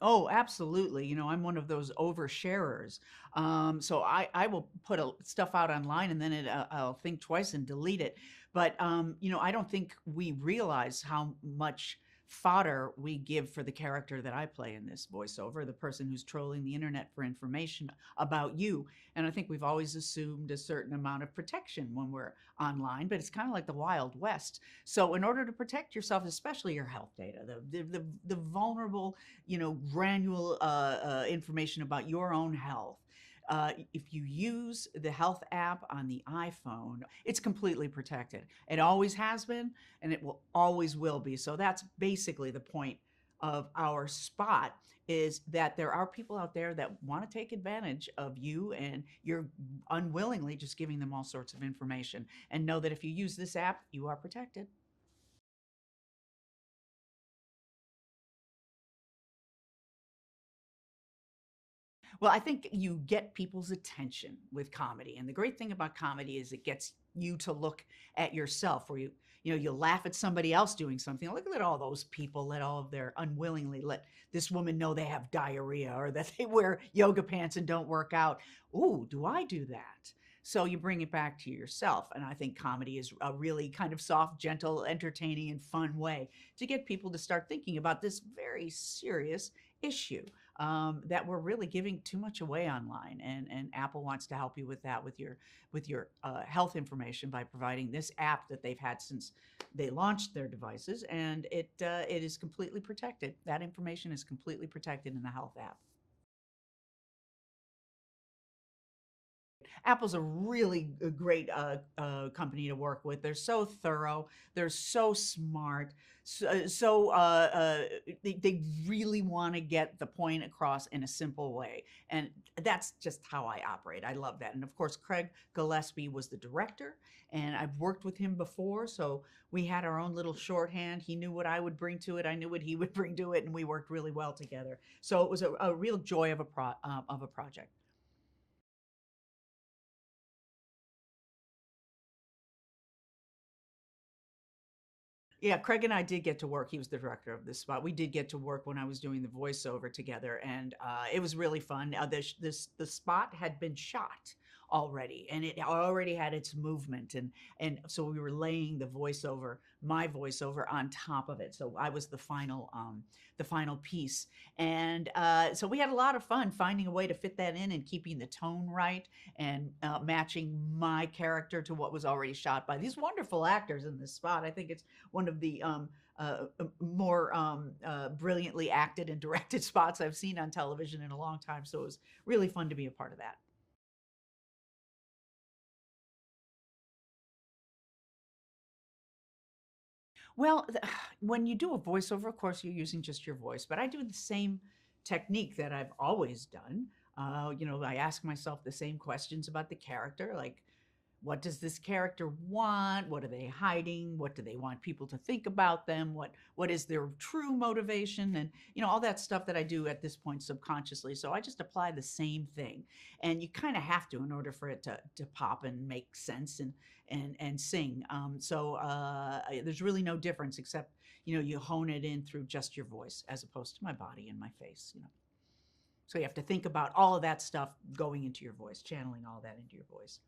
Oh, absolutely. You know, I'm one of those oversharers. So I will put stuff out online and then I'll think twice and delete it. But, you know, I don't think we realize how much fodder we give for the character that I play in this voiceover, the person who's trolling the internet for information about you. And I think we've always assumed a certain amount of protection when we're online, but it's kind of like the Wild West. So in order to protect yourself, especially your health data, the vulnerable, you know, granular information about your own health. If you use the health app on the iPhone, it's completely protected. It always has been, and it will always will be. So that's basically the point of our spot, is that there are people out there that want to take advantage of you, and you're unwillingly just giving them all sorts of information. And know that if you use this app, you are protected. Well, I think you get people's attention with comedy, and the great thing about comedy is it gets you to look at yourself, where you know, you laugh at somebody else doing something. Look at all those people let all of their unwillingly let this woman know they have diarrhea, or that they wear yoga pants and don't work out. Ooh, do I do that? So you bring it back to yourself, and I think comedy is a really kind of soft, gentle, entertaining, and fun way to get people to start thinking about this very serious issue, that we're really giving too much away online, and Apple wants to help you with that, with your health information, by providing this app that they've had since they launched their devices, and it is completely protected. That information is completely protected in the health app. Apple's a really great company to work with. They're so thorough. They're so smart. They really want to get the point across in a simple way. And that's just how I operate. I love that. And of course, Craig Gillespie was the director, and I've worked with him before. So we had our own little shorthand. He knew what I would bring to it. I knew what he would bring to it. And we worked really well together. So it was a real joy of a project. Yeah, Craig and I did get to work. He was the director of this spot. We did get to work when I was doing the voiceover together, and it was really fun. The spot had been shot already, and it already had its movement, and so we were laying my voiceover on top of it. So I was the final piece, and so we had a lot of fun finding a way to fit that in and keeping the tone right, and matching my character to what was already shot by these wonderful actors in this spot. I think it's one of the more brilliantly acted and directed spots I've seen on television in a long time. So it was really fun to be a part of that. Well, when you do a voiceover, of course, you're using just your voice, but I do the same technique that I've always done. You know, I ask myself the same questions about the character, like, what does this character want? What are they hiding? What do they want people to think about them? What is their true motivation? And you know, all that stuff that I do at this point subconsciously. So I just apply the same thing. And you kind of have to in order for it to pop and make sense and sing. There's really no difference, except, you know, you hone it in through just your voice as opposed to my body and my face, you know. So you have to think about all of that stuff going into your voice, channeling all that into your voice.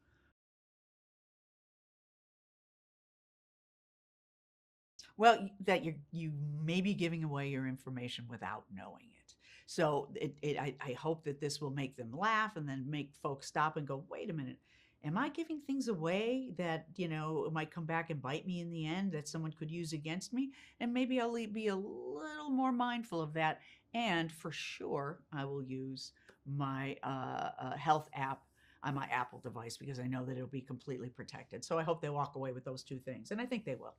Well, that you may be giving away your information without knowing it. So I hope that this will make them laugh, and then make folks stop and go, wait a minute, am I giving things away that, you know, might come back and bite me in the end, that someone could use against me? And maybe I'll be a little more mindful of that. And for sure, I will use my health app on my Apple device, because I know that it'll be completely protected. So I hope they walk away with those two things. And I think they will.